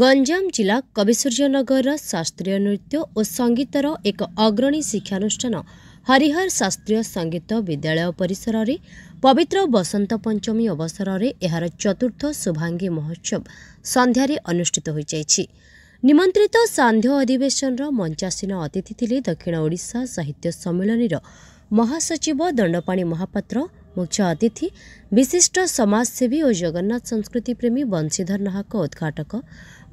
गंजाम जिला कविसूर्यनगर शास्त्रीय नृत्य और संगीतर एक अग्रणी शिक्षानुष्ठान हरिहर शास्त्रीय संगीत विद्यालय परिसर में पवित्र बसंत पंचमी अवसर में यार चतुर्थ शुभांगी महोत्सव संध्यारे अनुष्ठित हो जाइछि। निमंत्रित सांध्य अधिवेशन मंचासीन अतिथि थिले दक्षिण ओडिशा साहित्य सम्मेलन महासचिव दंडपाणी महापात्र, मुख्य अतिथि विशिष्ट समाजसेवी और जगन्नाथ संस्कृति प्रेमी बंशीधर नाहक, उद्घाटक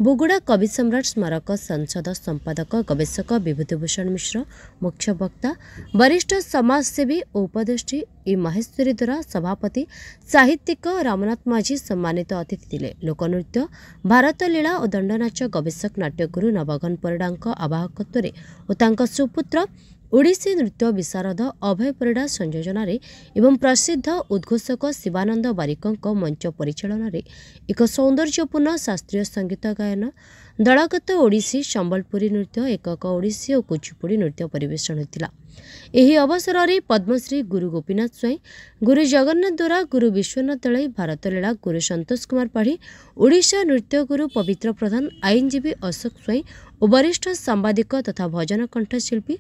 बुगुड़ा कवि सम्राट स्मारक संसद संपादक गवेषक विभूतिभूषण मिश्र, मुख्य वक्ता वरिष्ठ समाजसेवी और उपदेष्टि ई माहेश्वरी द्वारा सभापति साहित्यिक रामनाथ माझी सम्मानित अतिथि थिले। लोकनृत्य भारत लीला और दंडनाच गवेषक नाट्यगुरु नवघन परिडांक आवाहकत्व और सुपुत्र ओडिसी नृत्य विशारद अभय परिडा संयोजन एवं प्रसिद्ध उद्घोषक शिवानंद बारिकों मंच परिचालन एक सौंदर्यपूर्ण शास्त्रीय संगीत गायन, दलगत ओडिसी, संबलपुरी नृत्य, एकक ओडिसी और कुचिपुड़ी नृत्य परिवेषण होता। यह अवसर में पद्मश्री गुरु गोपीनाथ स्वाई, गुरु जगन्नाथ द्वारा, गुरु विश्वनाथ दलाई, भारत लीला गुरु संतोष कुमार पाढ़ी, ओडिशा नृत्य गुरु पवित्र प्रधान, आईनजीवी अशोक स्वाई और वरिष्ठ सांबादिक तथा भजन कंठशिल्पी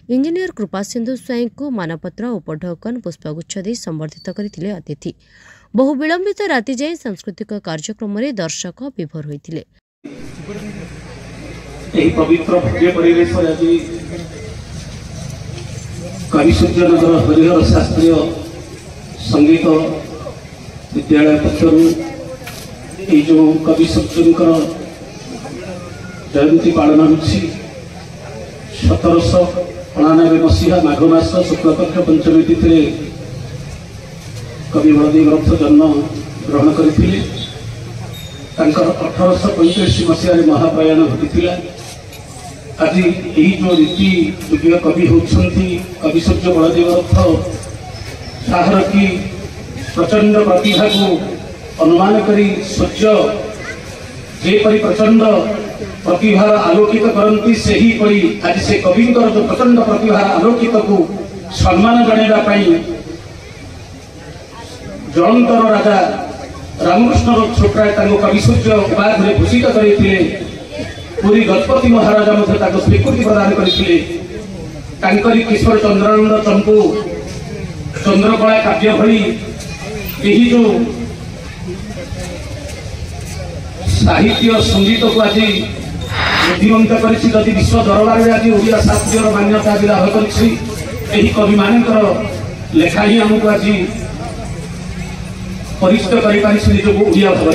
इंजीनियर कृपा सिंधु स्वाई को मानपत्र और पढ़कन पुष्पगुच्छ दे संबर्धित करथिले अतिथि। बहु विलंबित राति जाए सांस्कृतिक कार्यक्रम में दर्शक विभोर होइथिले। पवित्र भव्य परिवेश कविसूर्यनगर हरिहर शास्त्रीय संगीत विद्यालय पक्षर जो कविसूर्यंकर जयंती पालन हो 1799 मसीहा माघ मास शुक्लपक्ष पंचमी तिथि कवि बलदेव रथ जन्म ग्रहण करथिले। 1835 मसीह महाप्रयाण घटी। आज यही जो रीति युग कवि होती कविसूर्य बलदेव रथ ताहर की प्रचंड प्रतिभा को अनुमान करी सूर्य जेपरी प्रचंड प्रतिभार आलोकित करती से ही परी आज से कवि जो प्रचंड प्रतिभार आलोकित को सम्मान जणाइवाई जलंतर राजा रामकृष्ण छोटराय कविसूर्य उपाधि में भूषित करते। पूरी गजपति महाराजा स्वीकृति प्रदान करते। किशोर चंद्रानंद चंपू चंद्रकला काव्य भली यही जो साहित्य संगीत को आज बुद्धिमंत कर विश्व दरबार में आज ओडिया शास्त्रीय मान्यता आज लाभ कर कवि मान लेखा ही आमको आज परिचित कर निजक ओडिया भाव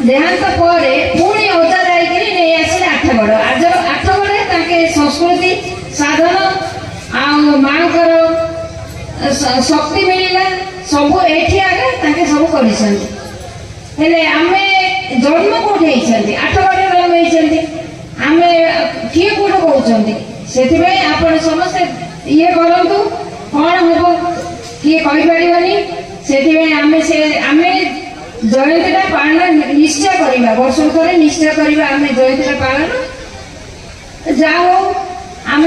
देहांत पर पुणी औजा जाइकरी नहीं आसिले आठगड़। आज आठगड़े संस्कृति साधन आ माँ शक्ति मिलला सब एठी आगे ताके सब करिसंती हेले आमे जन्म कोठे हिचंती आठगडे जन्म हिचंती आमे किए कोठ कहउचंती सेति आपण समस्त ये करंतु कोन होबो किए कहि परिबनी सेति आमे जयंतीटा पालन निश्चय करवा वर्ष थोड़े निश्चय करवा आम जयंतीटा पालन जाओ आम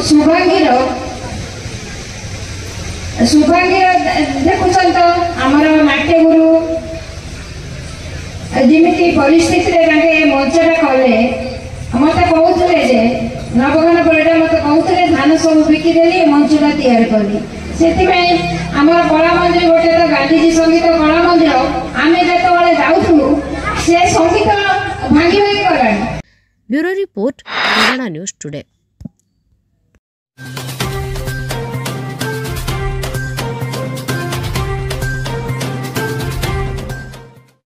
शुभांगीर देखुं तो आमर नाट्य गुरु जमी परिस्थिति मंचटा कले मत कहते नवगान पड़ा मत कहते धान सब बिकिदेली मंचटा तैयार कली से कला मंदिर गोटे तो गांधीजी संगीत कला मंदिर आम जो जाऊँ से संगीत भांगी भांगी गला। Bureau report news today.